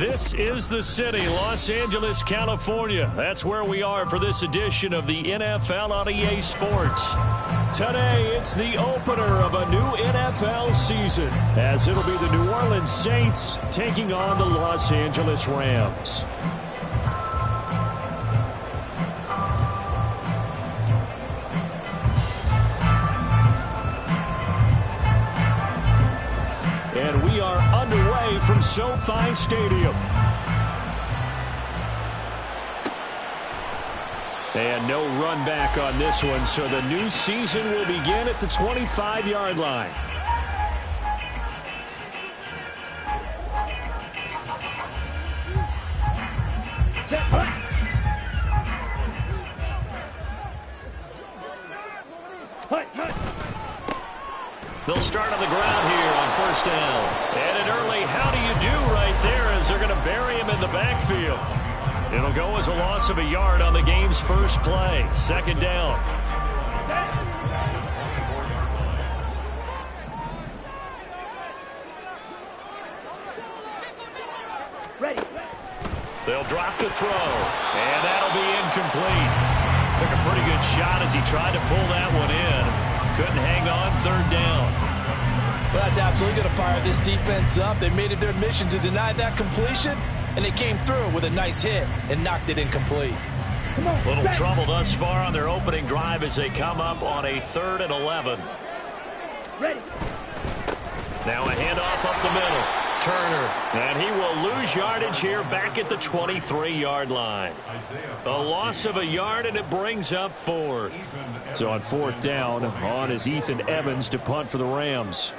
This is the city, Los Angeles, California. That's where we are for this edition of the NFL on EA Sports. Today, it's the opener of a new NFL season, as it'll be the New Orleans Saints taking on the Los Angeles Rams. And we are underway from SoFi Stadium. And no run back on this one, so the new season will begin at the 25-yard line. They'll start on the ground here on first down. And an early how do you do right there as they're going to bury him in the backfield. It'll go as a loss of a yard on the game's first play. Second down. Ready. They'll drop the throw. And that'll be incomplete. Took a pretty good shot as he tried to pull that one in. Couldn't hang on, third down. Well, that's absolutely going to fire this defense up. They made it their mission to deny that completion, and they came through with a nice hit and knocked it incomplete. Little trouble thus far on their opening drive as they come up on a 3rd and 11. Ready. Now a handoff up the middle. Turner, and he will lose yardage here back at the 23-yard line. A loss of a yard, and it brings up 4th. So on 4th down, on is Ethan Evans to punt for the Rams.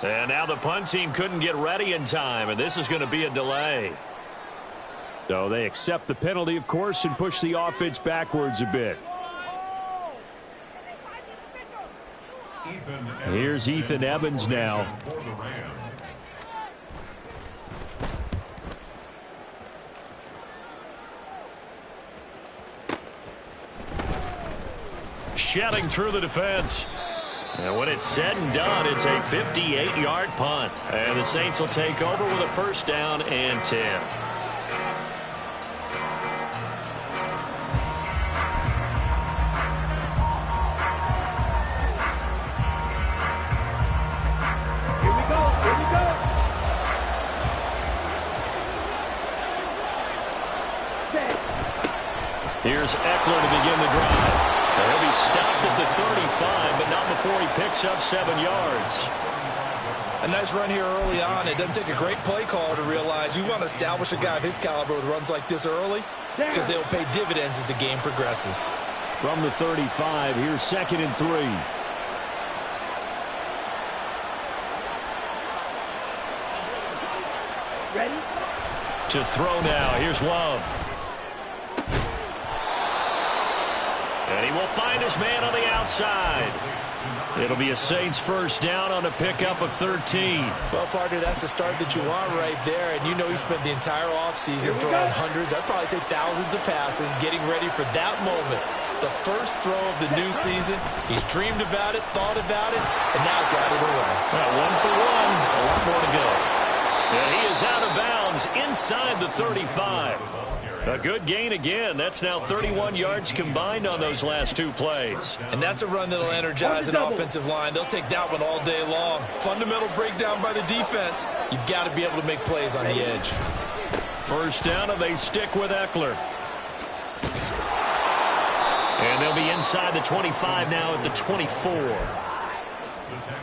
And now the punt team couldn't get ready in time, and this is going to be a delay. So they accept the penalty, of course, and push the offense backwards a bit. Here's Ethan Evans now. Shedding through the defense. And when it's said and done, it's a 58-yard punt. And the Saints will take over with a first down and 10. Here we go. Here we go. Here's Eckler to begin the drive. He'll be stopped at the 35, but not before he picks up 7 yards. A nice run here early on. It doesn't take a great play caller to realize you want to establish a guy of his caliber with runs like this early because they'll pay dividends as the game progresses. From the 35, here's 2nd and 3. Ready. To throw now, here's Love. And he will find his man on the outside. It'll be a Saints first down on a pickup of 13. Well, partner, that's the start that you want right there. And you know he spent the entire offseason throwing hundreds, I'd probably say thousands of passes, getting ready for that moment. The first throw of the new season. He's dreamed about it, thought about it, and now it's out of the way. Well, 1 for 1, a lot more to go. And he is out of bounds inside the 35. A good gain again. That's now 31 yards combined on those last 2 plays. And that's a run that'll energize an offensive line. They'll take that one all day long. Fundamental breakdown by the defense. You've got to be able to make plays on the edge. First down, and they stick with Eckler. And they'll be inside the 25 now at the 24.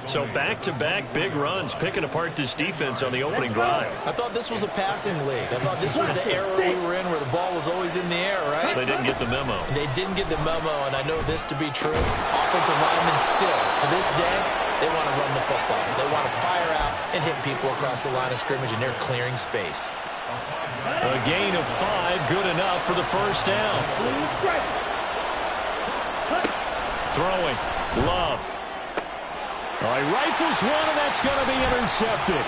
So back-to-back big runs, picking apart this defense on the opening drive. I thought this was a passing league. I thought this was the era we were in where the ball was always in the air, right? They didn't get the memo. They didn't get the memo, and I know this to be true. Offensive linemen still, to this day, they want to run the football. They want to fire out and hit people across the line of scrimmage, and they're clearing space. A gain of 5, good enough for the first down. Throwing, Love. He rifles one, and that's going to be intercepted.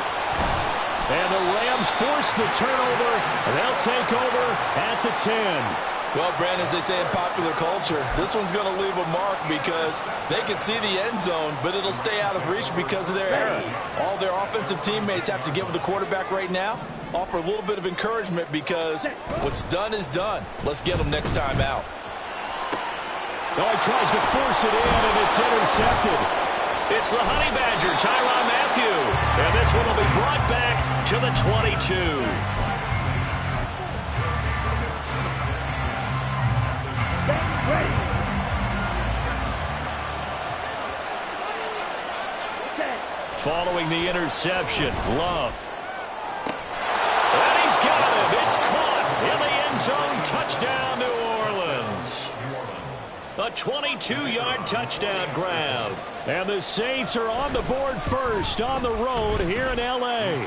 And the Rams force the turnover. They'll take over at the 10. Well, Brandon, as they say in popular culture, this one's going to leave a mark because they can see the end zone, but it'll stay out of reach because of their error. All their offensive teammates have to give the quarterback right now, offer a little bit of encouragement because what's done is done. Let's get them next time out. Oh, he tries to force it in, and it's intercepted. It's the Honey Badger, Tyrann Mathieu. And this one will be brought back to the 22. Ready. Following the interception, Love. And he's got him. It's caught in the end zone. Touchdown, New Orleans. A 22-yard touchdown grab. And the Saints are on the board first on the road here in L.A.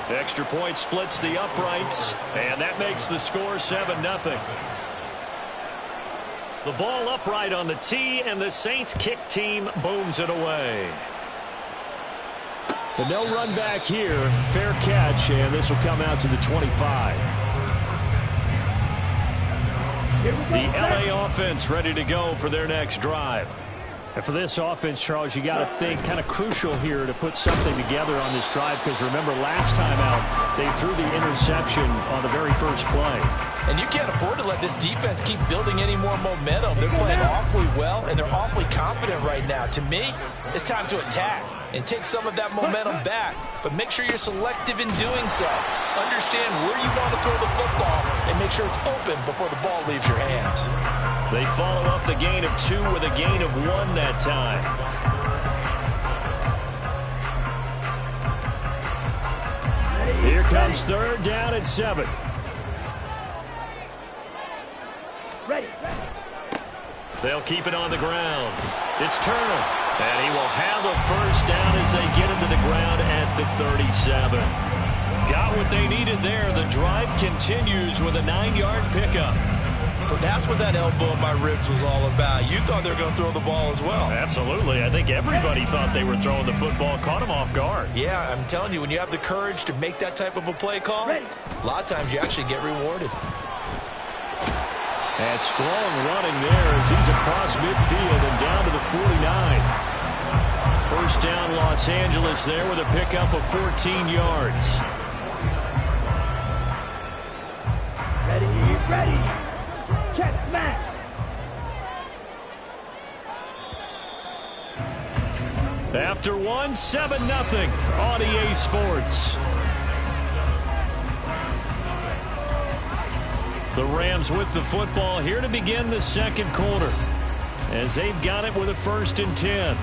Extra point splits the uprights, and that makes the score 7-0. The ball upright on the tee, and the Saints kick team booms it away. But no run back here. Fair catch, and this will come out to the 25. The L.A. offense ready to go for their next drive. And for this offense, Charles, you got to think kind of crucial here to put something together on this drive because remember last time out they threw the interception on the very first play. And you can't afford to let this defense keep building any more momentum. They're playing awfully well, and they're awfully confident right now. To me, it's time to attack and take some of that momentum back. But make sure you're selective in doing so. Understand where you want to throw the football and make sure it's open before the ball leaves your hands. They follow up the gain of 2 with a gain of 1 that time. Here comes 3rd down and 7. Ready. They'll keep it on the ground. It's Turner. And he will have a first down as they get him to the ground at the 37. Got what they needed there. The drive continues with a 9-yard pickup. So that's what that elbow in my ribs was all about. You thought they were going to throw the ball as well. Absolutely. I think everybody thought they were throwing the football. Caught him off guard. Yeah, I'm telling you, when you have the courage to make that type of a play call, a lot of times you actually get rewarded. And strong running there as he's across midfield and down to the 49. First down, Los Angeles there with a pickup of 14 yards. Ready. Check, smash. After 1, 7-0 on EA Sports. The Rams with the football here to begin the second quarter as they've got it with a 1st and 10.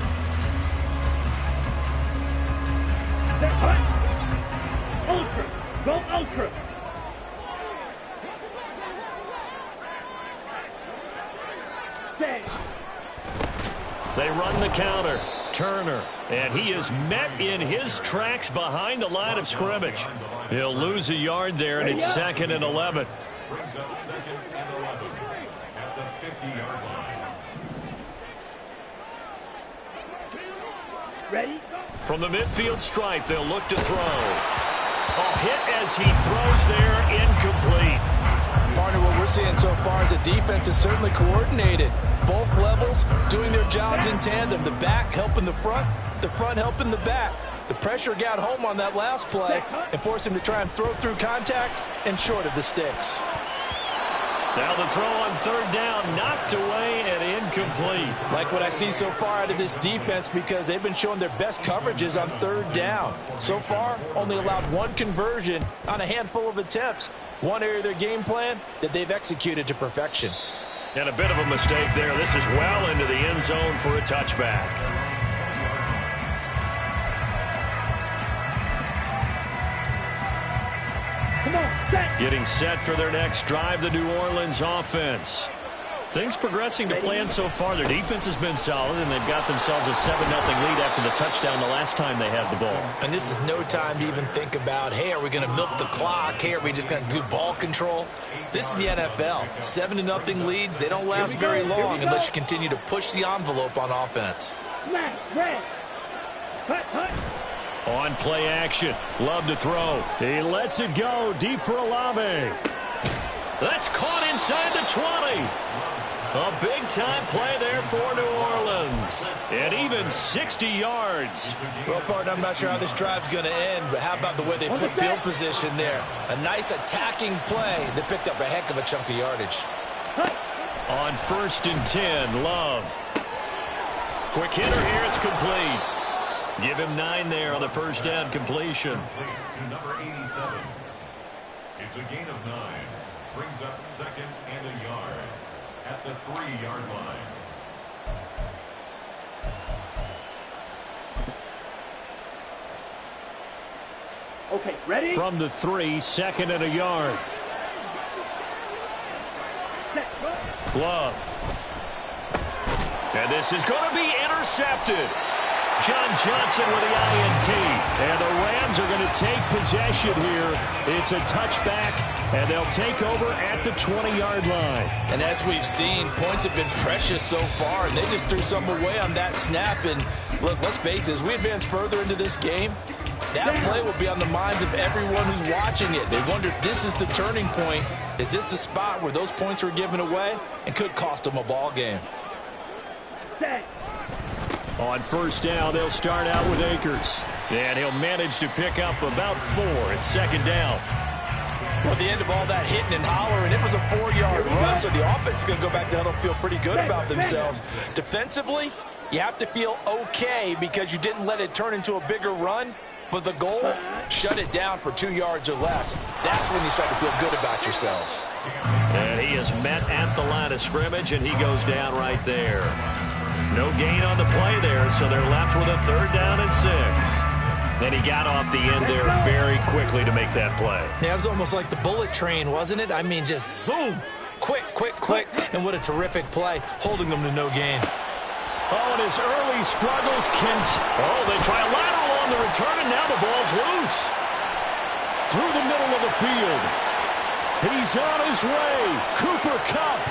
Ultra. Go ultra. Stay. They run the counter. Turner. And he is met in his tracks behind the line of scrimmage. He'll lose a yard there, and it's 2nd and 11. Brings up 2nd and 11 at the 50-yard line. Ready? From the midfield stripe, they'll look to throw. A hit as he throws there, incomplete. Partner, what we're seeing so far is the defense is certainly coordinated. Both levels doing their jobs in tandem. The back helping the front helping the back. The pressure got home on that last play and forced him to try and throw through contact and short of the sticks. Now the throw on 3rd down, knocked away and incomplete. Like what I see so far out of this defense because they've been showing their best coverages on 3rd down. So far, only allowed 1 conversion on a handful of attempts. One area of their game plan that they've executed to perfection. And a bit of a mistake there. This is well into the end zone for a touchback. Come on, set. Getting set for their next drive, the New Orleans offense. Things progressing to plan so far. Their defense has been solid, and they've got themselves a 7-0 lead after the touchdown the last time they had the ball. And this is no time to even think about, hey, are we going to milk the clock? Hey, are we just going to do ball control? This is the NFL. 7-0 leads, they don't last very long unless you continue to push the envelope on offense. Smash, red. Cut. On play action. Love to throw. He lets it go deep for Olave. That's caught inside the 20. A big-time play there for New Orleans. And even 60 yards. Well, partner, I'm not sure how this drive's going to end, but how about the way they flip field position there? A nice attacking play that picked up a heck of a chunk of yardage. On 1st and 10, Love. Quick hitter here, it's complete. Give him 9 there on the first down completion. To number 87. It's a gain of 9. Brings up 2nd and a yard at the 3-yard line. Okay, ready? From the 3, 2nd and a yard. Set, go. Love. And this is going to be intercepted. John Johnson with the INT. And the Rams are going to take possession here. It's a touchback, and they'll take over at the 20-yard line. And as we've seen, points have been precious so far, and they just threw some away on that snap. And look, let's face it, as we advance further into this game, that play will be on the minds of everyone who's watching it. They wonder if this is the turning point. Is this the spot where those points were given away and could cost them a ball game? Set. On first down, they'll start out with Akers. And he'll manage to pick up about 4 at 2nd down. Well, the end of all that hitting and hollering, it was a 4-yard run, so the offense is going to go back down and feel pretty good about themselves. Defensively, you have to feel okay because you didn't let it turn into a bigger run, but the goal, shut it down for 2 yards or less. That's when you start to feel good about yourselves. And he is met at the line of scrimmage, and he goes down right there. No gain on the play there, so they're left with a 3rd down and 6. Then he got off the end there very quickly to make that play. Yeah, it was almost like the bullet train, wasn't it? I mean, just zoom, quick, and what a terrific play, holding them to no gain. Oh, and his early struggles Kent. Oh, they try a lateral on the return, and now the ball's loose. Through the middle of the field. He's on his way. Cooper Kupp.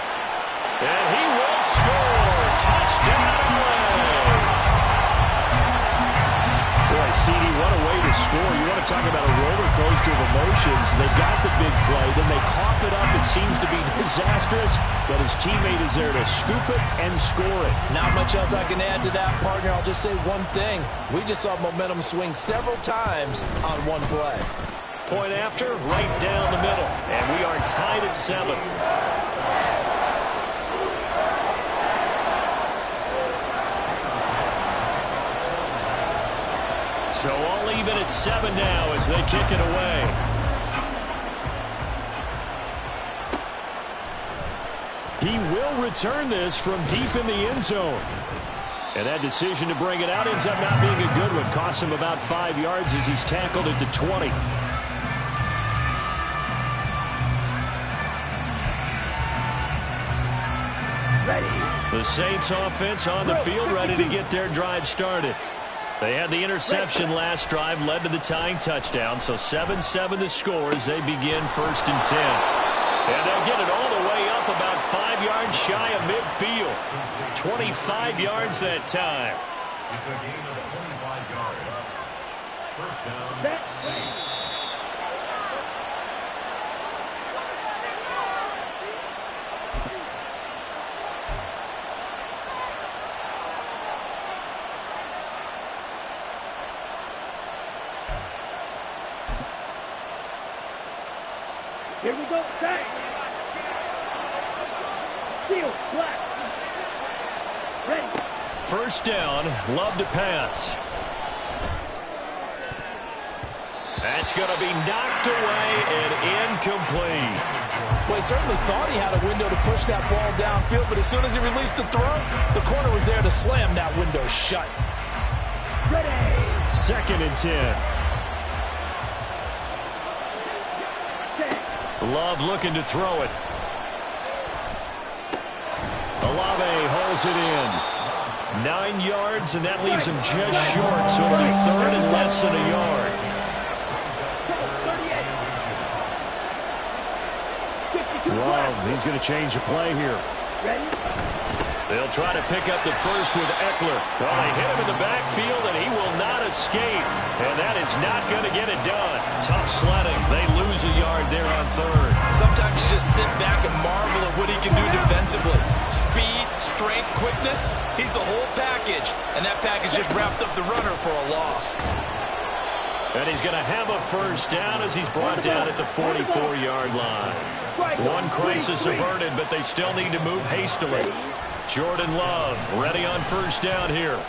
And he will score. Touchdown, away. Boy, CD, what a way to score. You want to talk about a roller coaster of emotions. They got the big play, then they cough it up. It seems to be disastrous, but his teammate is there to scoop it and score it. Not much else I can add to that, partner. I'll just say one thing. We just saw momentum swing several times on one play. Point after, right down the middle. And we are tied at 7. So all even at 7 now as they kick it away. He will return this from deep in the end zone. And that decision to bring it out ends up not being a good one. Costs him about 5 yards as he's tackled at the 20. Ready. The Saints offense on the field, ready to get their drive started. They had the interception last drive, led to the tying touchdown, so 7-7 the score as they begin 1st and 10. And they'll get it all the way up about 5 yards shy of midfield. 25 yards that time. It's a gain of 25 yards. First down, Saints. Here we go. Set. Seal. Black. Ready. First down, Love to pass. That's going to be knocked away and incomplete. Well, he certainly thought he had a window to push that ball downfield, but as soon as he released the throw, the corner was there to slam that window shut. Ready. 2nd and 10. Love looking to throw it. Olave holds it in. 9 yards, and that leaves him just short, so it'll be 3rd and less than a yard. 38. Love, he's going to change the play here. Ready. They'll try to pick up the first with Eckler. Well, they hit him in the backfield, and he will not escape. And that is not going to get it done. Tough sledding. They lose a yard there on third. Sometimes you just sit back and marvel at what he can do defensively. Speed, strength, quickness. He's the whole package. And that package just wrapped up the runner for a loss. And he's going to have a first down as he's brought down at the 44-yard line. One crisis averted, but they still need to move hastily. Jordan Love ready on first down here.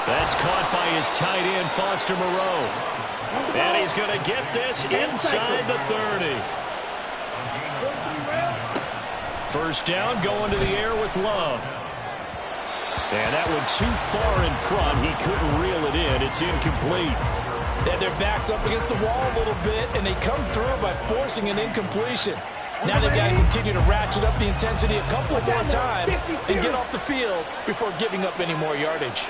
That's caught by his tight end, Foster Moreau. And he's going to get this inside the 30. First down going to the air with Love. And that one too far in front. He couldn't reel it in. It's incomplete. They had their backs up against the wall a little bit, and they come through by forcing an incompletion. Now they've got to continue to ratchet up the intensity a couple more times and get off the field before giving up any more yardage.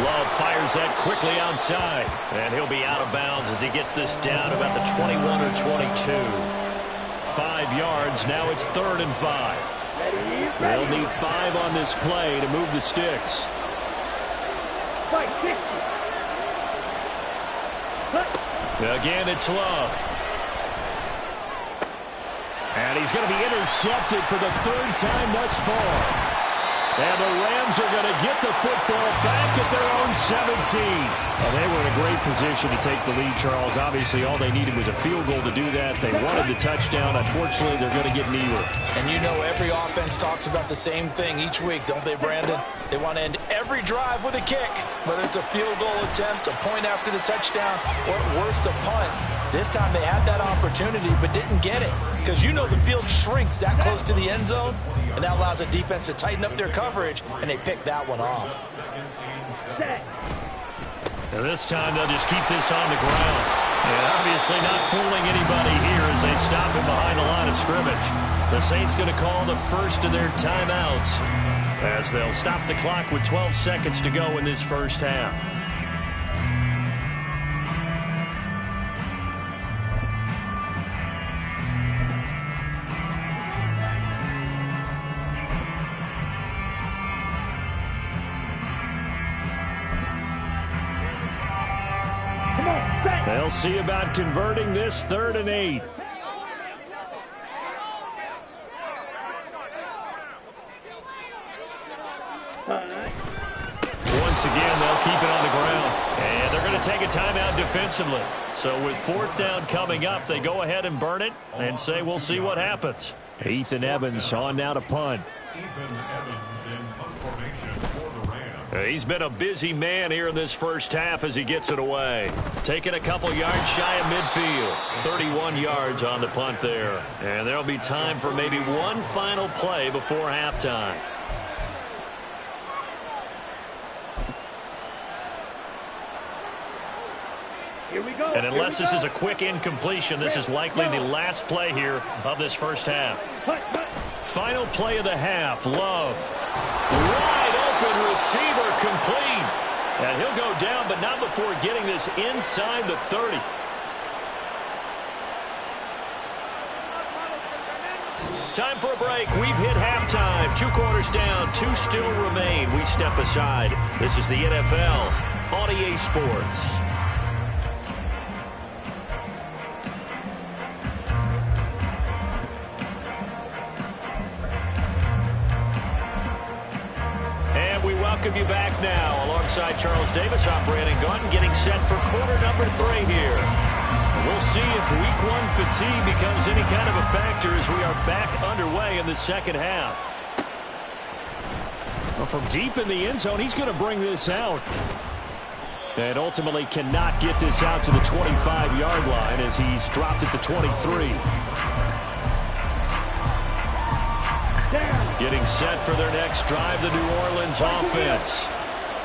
Love fires that quickly outside, and he'll be out of bounds as he gets this down about the 21 or 22. 5 yards, now it's 3rd and 5. They'll need 5 on this play to move the sticks. Again, it's Love. And he's going to be intercepted for the 3rd time thus far. And the Rams are going to get the football back at their own 17. Well, they were in a great position to take the lead, Charles. Obviously, all they needed was a field goal to do that. They wanted the touchdown. Unfortunately, they're going to get neither. And you know every offense talks about the same thing each week, don't they, Brandon? They want to end every drive with a kick, whether it's a field goal attempt, a point after the touchdown, or at worst, a punt. This time they had that opportunity but didn't get it because you know the field shrinks that close to the end zone, and that allows the defense to tighten up their coverage, and they picked that one off. And this time they'll just keep this on the ground. And obviously not fooling anybody here as they stop him behind the line of scrimmage. The Saints going to call the first of their timeouts as they'll stop the clock with 12 seconds to go in this first half. They'll see about converting this 3rd and 8. Once again, they'll keep it on the ground. And they're going to take a timeout defensively. So with 4th down coming up, they go ahead and burn it and say we'll see what happens. Ethan Evans on now to punt. Ethan Evans in punt formation for the Rams. He's been a busy man here in this first half as he gets it away. Taking a couple yards shy of midfield. 31 yards on the punt there. And there'll be time for maybe one final play before halftime. Here we go. And unless this is a quick incompletion, this is likely the last play here of this first half. Final play of the half. Love. Wide open receiver complete. And he'll go down, but not before getting this inside the 30. Time for a break. We've hit halftime. 2 quarters down. 2 still remain. We step aside. This is the NFL on EA Sports. Welcome you back now. Alongside Charles Davis, I'm Brandon Gaudin, getting set for quarter number 3 here. We'll see if week 1 fatigue becomes any kind of a factor as we are back underway in the second half. Well, from deep in the end zone, he's going to bring this out. And ultimately cannot get this out to the 25-yard line as he's dropped at the 23. Getting set for their next drive, the New Orleans offense.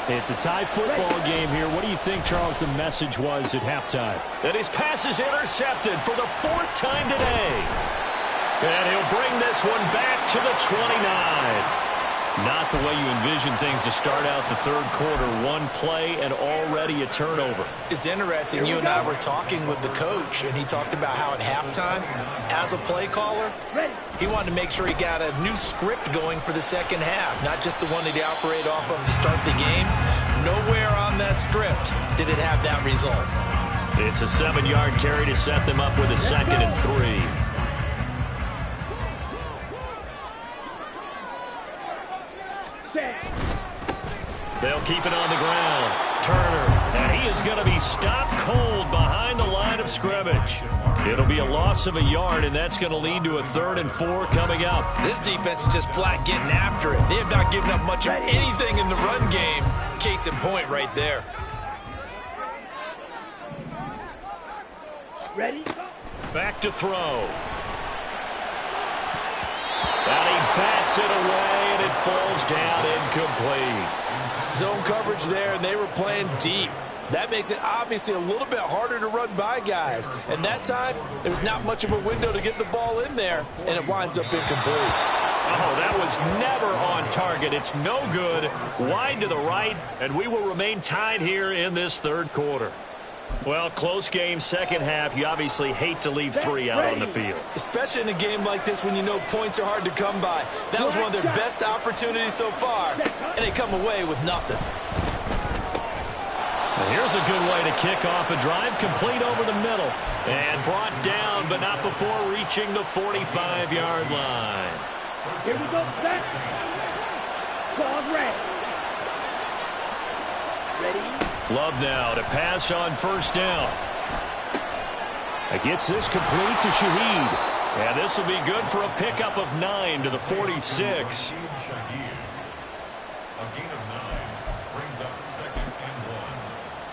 It's a tie football game here. What do you think, Charles, the message was at halftime? That his pass is intercepted for the 4th time today. And he'll bring this one back to the 29. Not the way you envision things to start out the third quarter. One play and already a turnover. It's interesting. You and I were talking with the coach, and he talked about how at halftime, as a play caller, he wanted to make sure he got a new script going for the second half, not just the one that he operated off of to start the game. Nowhere on that script did it have that result. It's a 7-yard carry to set them up with a 2nd and 3. They'll keep it on the ground. Turner, and he is going to be stopped cold behind the line of scrimmage. It'll be a loss of a yard, and that's going to lead to a 3rd and 4 coming up. This defense is just flat getting after it. They have not given up much of anything in the run game. Case in point right there. Ready? Back to throw. And he bats it away, and it falls down incomplete. Zone coverage there, and they were playing deep. That makes it obviously a little bit harder to run by guys. And that time, there was not much of a window to get the ball in there, and it winds up incomplete. Oh, that was never on target. It's no good. Wide to the right, and we will remain tied here in this third quarter. Well, close game, second half. You obviously hate to leave 3 out on the field. Especially in a game like this when you know points are hard to come by. That was one of their best opportunities so far, and they come away with nothing. And here's a good way to kick off a drive, complete over the middle. And brought down, but not before reaching the 45-yard line. Here we go, set. Ball red. Ready? Love now to pass on first down. It gets this complete to Shaheed. And this will be good for a pickup of 9 to the 46. A gain of 9 brings up 2nd and 1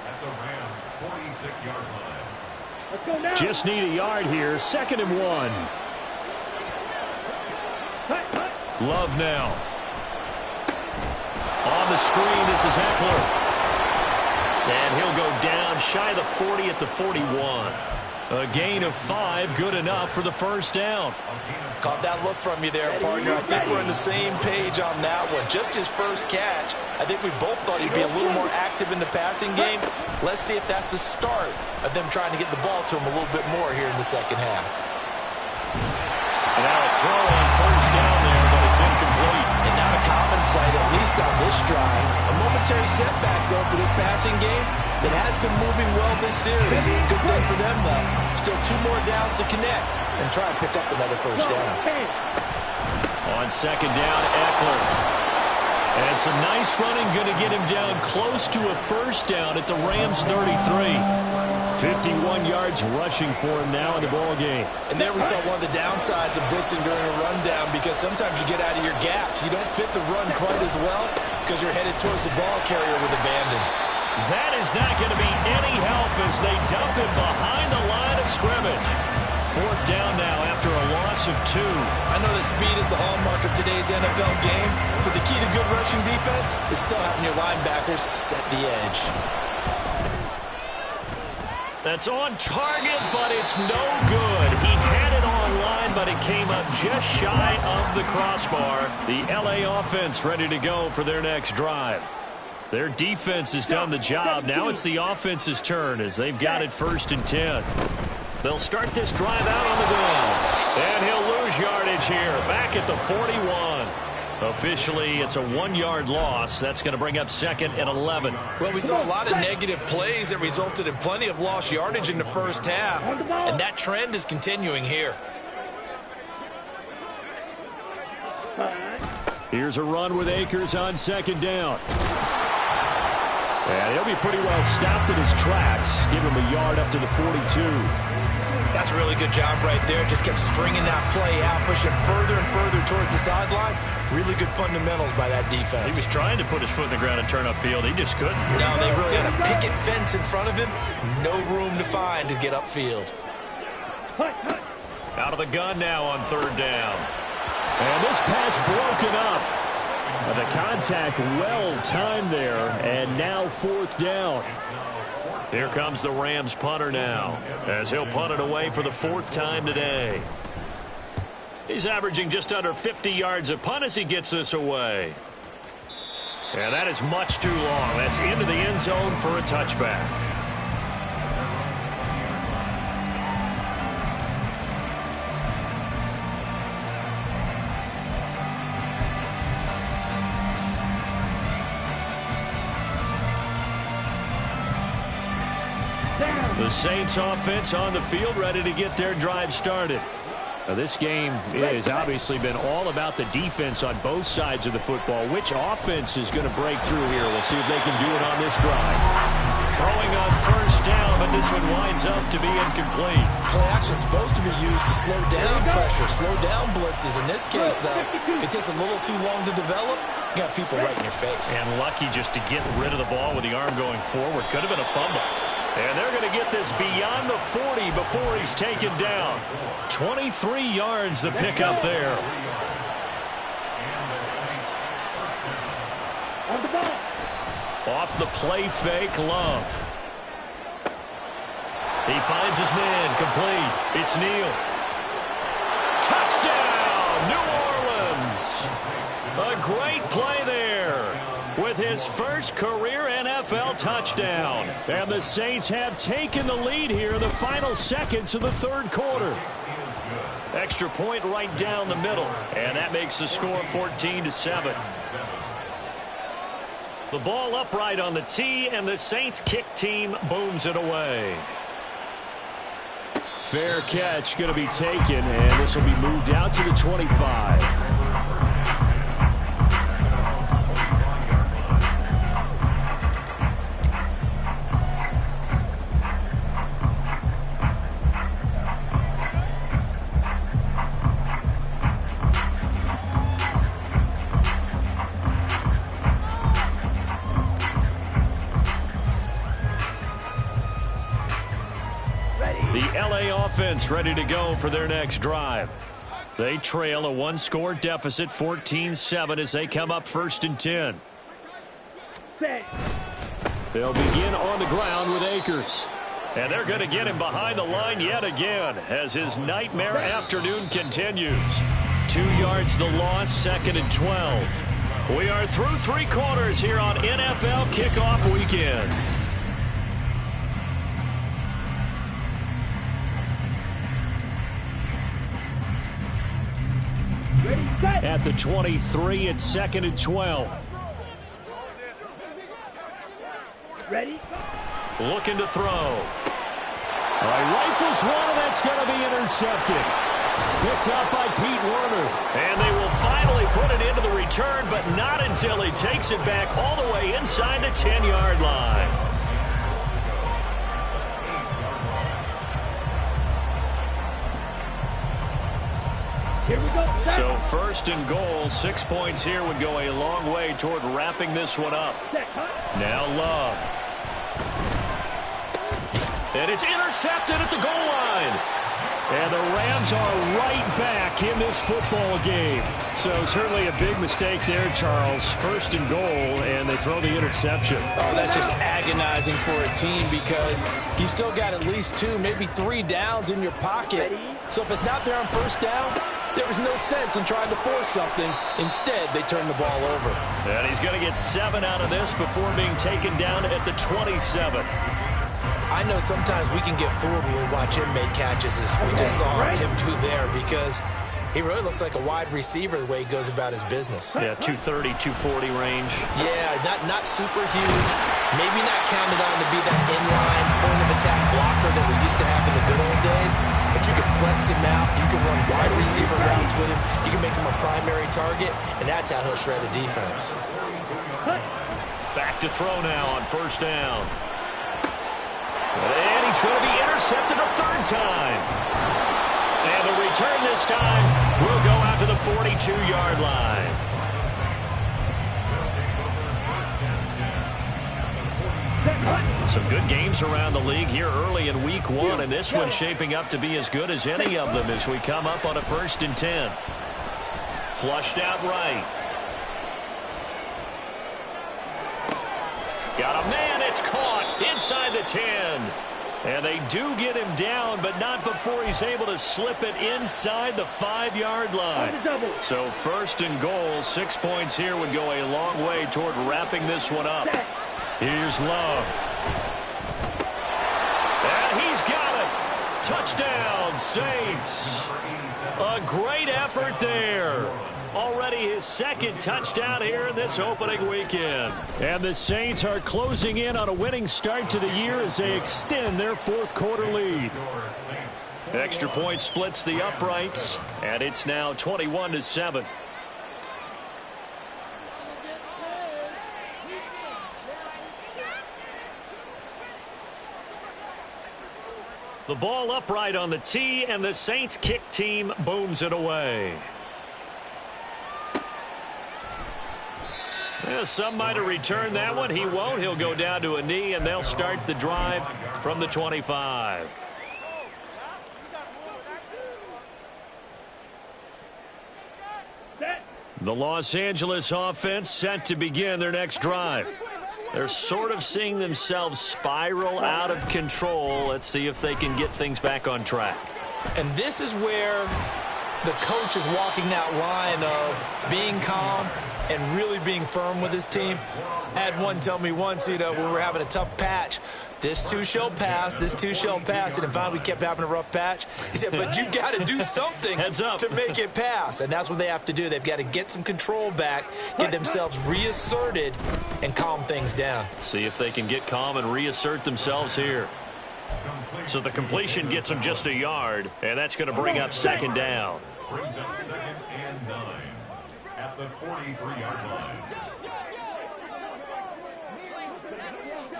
at the Rams' 46-yard line. Let's go now. Just need a yard here. 2nd and 1. Love now. On the screen, this is Eckler. And he'll go down shy of the 40 at the 41. A gain of 5, good enough for the first down. Caught that look from you there, partner. I think we're on the same page on that one. Just his first catch. I think we both thought he'd be a little more active in the passing game. Let's see if that's the start of them trying to get the ball to him a little bit more here in the second half. And now a throw on first down there, but it's incomplete. And not a common sight, at least on this drive. A momentary setback, though, for this passing game that has been moving well this series. Good thing for them, though. Still 2 more downs to connect and try and pick up another first down. On second down, Eckler. And some nice running, going to get him down close to a first down at the Rams 33. 51 yards rushing for him now in the ball game. And there we saw one of the downsides of blitzing during a rundown, because sometimes you get out of your gaps. You don't fit the run quite as well because you're headed towards the ball carrier with abandon. That is not going to be any help as they dump him behind the line of scrimmage. 4th down now after a loss of 2. I know that speed is the hallmark of today's NFL game, but the key to good rushing defense is still having your linebackers set the edge. That's on target, but it's no good. He had it online, but it came up just shy of the crossbar. The LA offense ready to go for their next drive. Their defense has done the job. Now it's the offense's turn as they've got it 1st and 10. They'll start this drive out on the ground. And he'll lose yardage here, back at the 41. Officially, it's a 1-yard loss. That's going to bring up 2nd and 11. Well, we saw a lot of negative plays that resulted in plenty of lost yardage in the first half, and that trend is continuing here. Here's a run with Akers on 2nd down. And he'll be pretty well stopped in his tracks. Give him a yard up to the 42. That's a really good job right there. Just kept stringing that play out, pushing further and further towards the sideline. Really good fundamentals by that defense. He was trying to put his foot in the ground and turn upfield. He just couldn't. No, they really had a picket fence in front of him. No room to find to get upfield. Out of the gun now on 3rd down. And this pass broken up. The contact well timed there. And now 4th down. Here comes the Rams punter now, as he'll punt it away for the 4th time today. He's averaging just under 50 yards a punt as he gets this away. And that is much too long. That's into the end zone for a touchback. The Saints offense on the field, ready to get their drive started. Now, this game has obviously been all about the defense on both sides of the football. Which offense is going to break through here? We'll see if they can do it on this drive. Throwing on first down, but this one winds up to be incomplete. Play action is supposed to be used to slow down pressure, slow down blitzes. In this case, though, if it takes a little too long to develop, you got people right in your face. And lucky just to get rid of the ball with the arm going forward. Could have been a fumble. And they're going to get this beyond the 40 before he's taken down. 23 yards the pickup there. Off the play fake, Love. He finds his man, complete. It's Neal. Touchdown, New Orleans. A great play there with his first career NFL touchdown. And the Saints have taken the lead here in the final seconds of the third quarter. Extra point right down the middle. And that makes the score 14-7. The ball upright on the tee, and the Saints kick team booms it away. Fair catch going to be taken, and this will be moved out to the 25. Offense ready to go for their next drive. They trail a one-score deficit, 14-7, as they come up 1st and 10. They'll begin on the ground with Akers. And they're going to get him behind the line yet again as his nightmare afternoon continues. 2 yards the loss, 2nd and 12. We are through 3 quarters here on NFL Kickoff Weekend. At the 23, it's 2nd and 12. Ready? Looking to throw. All right, rifles one, and that's going to be intercepted. Picked up by Pete Werner. And they will finally put it into the return, but not until he takes it back all the way inside the 10-yard line. Here we go. So 1st and goal, 6 points here would go a long way toward wrapping this one up. Now Love. And it's intercepted at the goal line. And the Rams are right back in this football game. So certainly a big mistake there, Charles. 1st and goal, and they throw the interception. Oh, that's just agonizing for a team because you still got at least 2, maybe 3 downs in your pocket. So if it's not there on 1st down, there was no sense in trying to force something. Instead, they turn the ball over. And he's going to get 7 out of this before being taken down at the 27. I know sometimes we can get fooled when we watch him make catches, as we just saw him do there, because he really looks like a wide receiver the way he goes about his business. Yeah, 230, 240 range. Yeah, not super huge. Maybe not counted on to be that inline point-of-attack blocker that we used to have in the good old days, but you can flex him out. You can run wide receiver routes with him. You can make him a primary target, and that's how he'll shred a defense. Back to throw now on 1st down. And he's going to be intercepted a 3rd time. And the return this time will go out to the 42-yard line. Some good games around the league here early in week 1, and this one's shaping up to be as good as any of them as we come up on a 1st and 10. Flushed out right. Got a man, it's caught inside the 10. And they do get him down, but not before he's able to slip it inside the 5-yard line. So 1st and goal, 6 points here would go a long way toward wrapping this one up. Here's Love. And he's got it. Touchdown, Saints. A great effort there. Already his 2nd touchdown here in this opening weekend. And the Saints are closing in on a winning start to the year as they extend their 4th quarter lead. Extra point splits the uprights, and it's now 21-7. The ball upright on the tee, and the Saints kick team booms it away. Yeah, some might have returned that one. He won't. He'll go down to a knee, and they'll start the drive from the 25. The Los Angeles offense set to begin their next drive. They're sort of seeing themselves spiral out of control. Let's see if they can get things back on track. And this is where the coach is walking that line of being calm and really being firm with his team. I had one tell me once, when we were having a tough patch, this too shall pass, this too shall pass, and finally we kept having a rough patch. He said, but you got to do something to make it pass, and that's what they have to do. They've got to get some control back, get themselves reasserted, and calm things down. See if they can get calm and reassert themselves here. So the completion gets them just a yard, and that's going to bring up 2nd down. Brings up 2nd and 9 at the 43-yard line.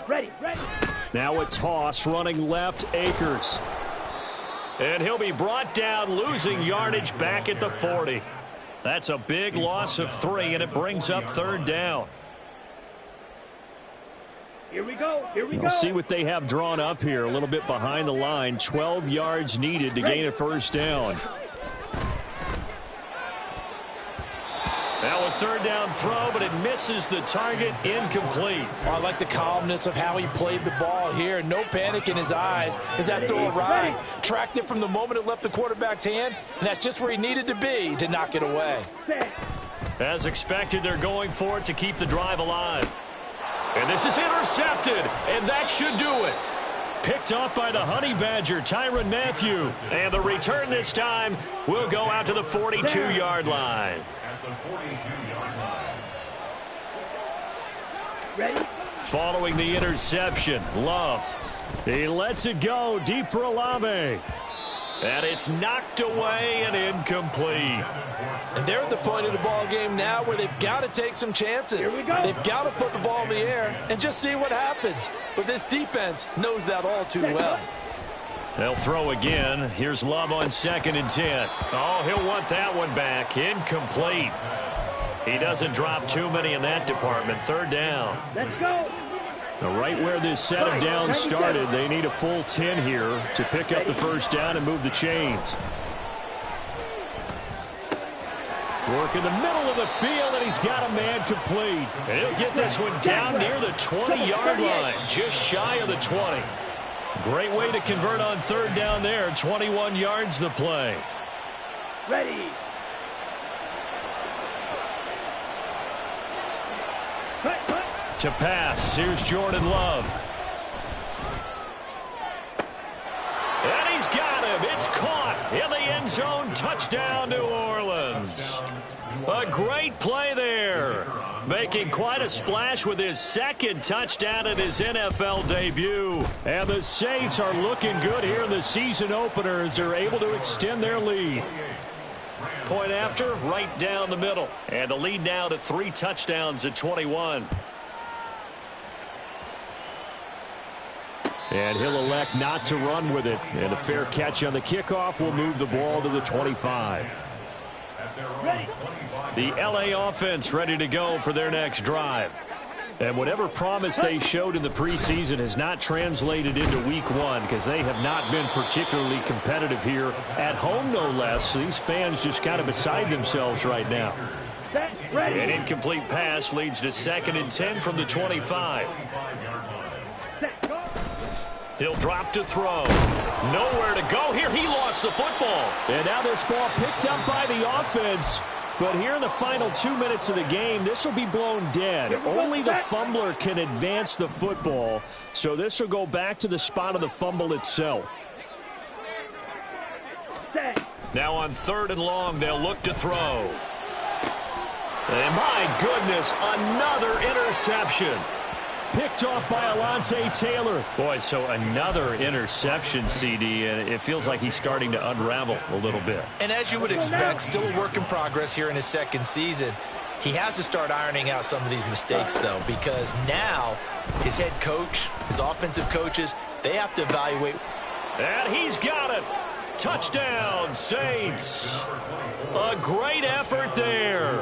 Ready. Now a toss running left, Akers. And he'll be brought down, losing yardage back at the 40. That's a big loss of 3, and it brings up 3rd down. Here we go. We'll see what they have drawn up here. A little bit behind the line. 12 yards needed to gain a 1st down. Now a 3rd down throw, but it misses the target. Incomplete. I like the calmness of how he played the ball here. No panic in his eyes as that throw arrived. Tracked it from the moment it left the quarterback's hand, and that's just where he needed to be to knock it away. As expected, they're going for it to keep the drive alive. And this is intercepted, and that should do it. Picked off by the Honey Badger, Tyrann Mathieu. And the return this time will go out to the 42-yard line. At the 42-yard line. Ready? Following the interception, Love. He lets it go deep for Olave. And it's knocked away and incomplete. And they're at the point of the ball game now where they've got to take some chances. Here we go. They've got to put the ball in the air and just see what happens. But this defense knows that all too well. They'll throw again. Here's Love on 2nd and 10. Oh, he'll want that one back. Incomplete. He doesn't drop too many in that department. 3rd down. Let's go. Right where this set of downs started, they need a full 10 here to pick up the 1st down and move the chains. Work in the middle of the field, and he's got a man complete. And he'll get this one down near the 20-yard line, just shy of the 20. Great way to convert on 3rd down there. 21 yards the play. Ready. To pass, here's Jordan Love. And he's got him. It's caught in the end zone. Touchdown, New Orleans. A great play there. Making quite a splash with his 2nd touchdown at his NFL debut. And the Saints are looking good here in the season opener as they're able to extend their lead. Point after, right down the middle. And the lead now to 3 touchdowns at 21. And he'll elect not to run with it. And a fair catch on the kickoff will move the ball to the 25. The LA offense ready to go for their next drive. And whatever promise they showed in the preseason has not translated into week 1 because they have not been particularly competitive here at home, no less. These fans just kind of beside themselves right now. Set. Ready. An incomplete pass leads to 2nd and 10 from the 25. Set. Go. He'll drop to throw. Nowhere to go here. He lost the football. And now this ball picked up by the offense. But here in the final 2 minutes of the game, this will be blown dead. Only the fumbler can advance the football. So this will go back to the spot of the fumble itself. Now on 3rd and long, they'll look to throw. And my goodness, another interception. Picked off by Alontae Taylor. Boy, so another interception, CD, and it feels like he's starting to unravel a little bit. And as you would expect, still a work in progress here in his 2nd season. He has to start ironing out some of these mistakes, though, because now his head coach, his offensive coaches, they have to evaluate. And he's got it. Touchdown, Saints. A great effort there.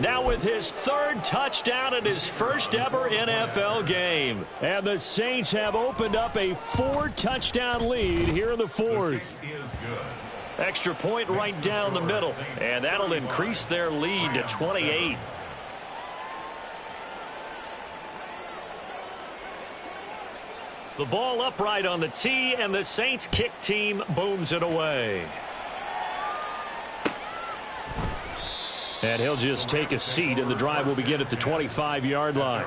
Now with his 3rd touchdown in his first ever NFL game. And the Saints have opened up a 4-touchdown lead here in the 4th. Extra point right down the middle. And that'll increase their lead to 28. The ball upright on the tee, and the Saints kick team booms it away. And he'll just take a seat, and the drive will begin at the 25-yard line.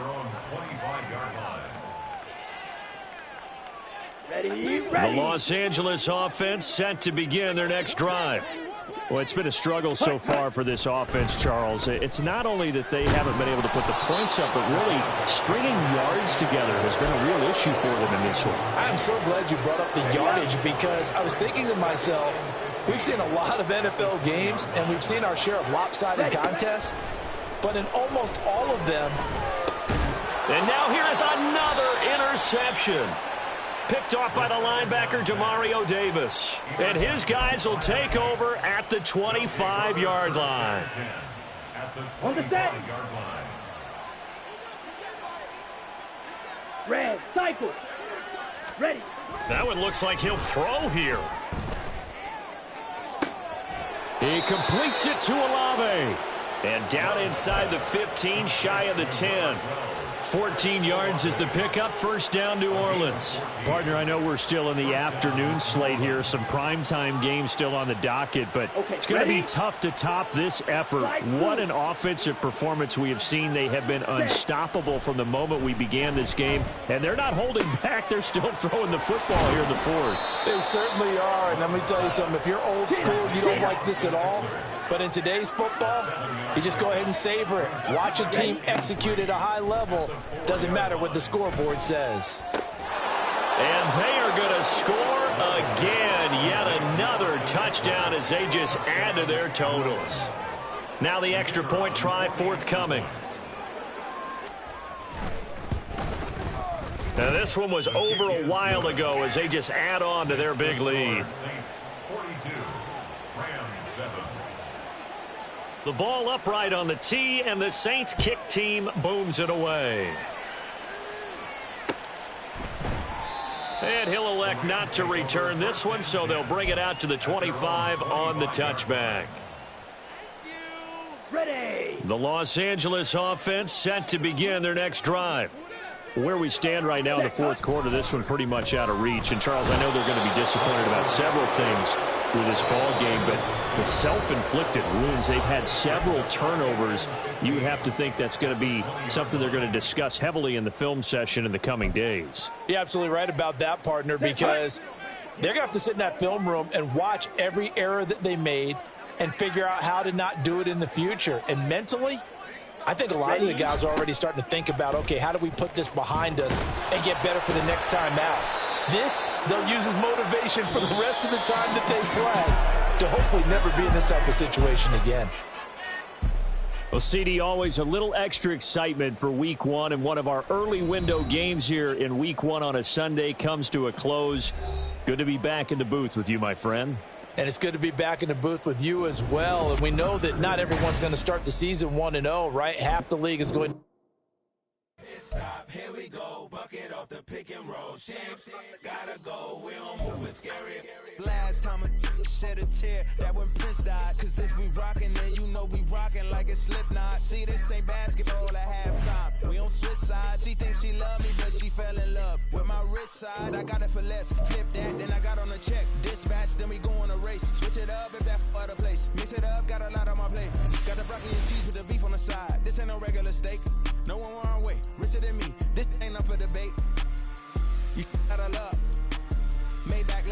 Ready. The Los Angeles offense set to begin their next drive. Well, it's been a struggle so far for this offense, Charles. It's not only that they haven't been able to put the points up, but really stringing yards together has been a real issue for them in this one. I'm so glad you brought up the yardage, because I was thinking to myself, we've seen a lot of NFL games, and we've seen our share of lopsided contests, but in almost all of them. And now here is another interception. Picked off by the linebacker, Demario Davis. And his guys will take over at the 25-yard line. On the set. Red, cycle. Ready. That one looks like he'll throw here. He completes it to Olave. And down inside the 15, shy of the 10. 14 yards is the pickup. First down, New Orleans. Partner, I know we're still in the afternoon slate here. Some primetime games still on the docket, but it's going to be tough to top this effort. What an offensive performance we have seen. They have been unstoppable from the moment we began this game, and they're not holding back. They're still throwing the football here in the 4th. They certainly are, and let me tell you something. If you're old school, you don't like this at all. But in today's football, you just go ahead and savor it. Watch a team execute at a high level. Doesn't matter what the scoreboard says. And they are going to score again. Yet another touchdown as they just add to their totals. Now the extra point try forthcoming. Now this one was over a while ago as they just add on to their big lead. The ball upright on the tee, and the Saints kick team booms it away. And he'll elect not to return this one, so they'll bring it out to the 25 on the touchback. Ready. The Los Angeles offense set to begin their next drive. Where we stand right now in the 4th quarter, this one pretty much out of reach. And, Charles, I know they're going to be disappointed about several things with this ball game, but the self-inflicted wounds, they've had several turnovers. You would have to think that's going to be something they're going to discuss heavily in the film session in the coming days. You're absolutely right about that, partner, because they're going to have to sit in that film room and watch every error that they made and figure out how to not do it in the future. And mentally, I think a lot of the guys are already starting to think about, okay, how do we put this behind us and get better for the next time out? This, they'll use as motivation for the rest of the time that they play to hopefully never be in this type of situation again. Well, CD, always a little extra excitement for Week 1, and one of our early window games here in Week 1 on a Sunday comes to a close. Good to be back in the booth with you, my friend. And it's good to be back in the booth with you as well. And we know that not everyone's going to start the season 1-0, right? Half the league is going. Stop, here we go, bucket off the pitch. pick and roll. Shit, gotta go, we don't move it scary. Last time a shed a tear, that when Prince died. Cause if we rockin', then you know we rockin' like it's Slipknot. See, this ain't basketball at halftime. We on switch sides. She thinks she love me, but she fell in love with my rich side. I got it for less. Flip that, then I got on a check. Dispatch, then we go on a race. Switch it up if that other place. Mix it up, got a lot on my plate. Got the broccoli and cheese with the beef on the side. This ain't no regular steak. No one wrong way, richer than me. This ain't up for debate. You gotta love. Maybach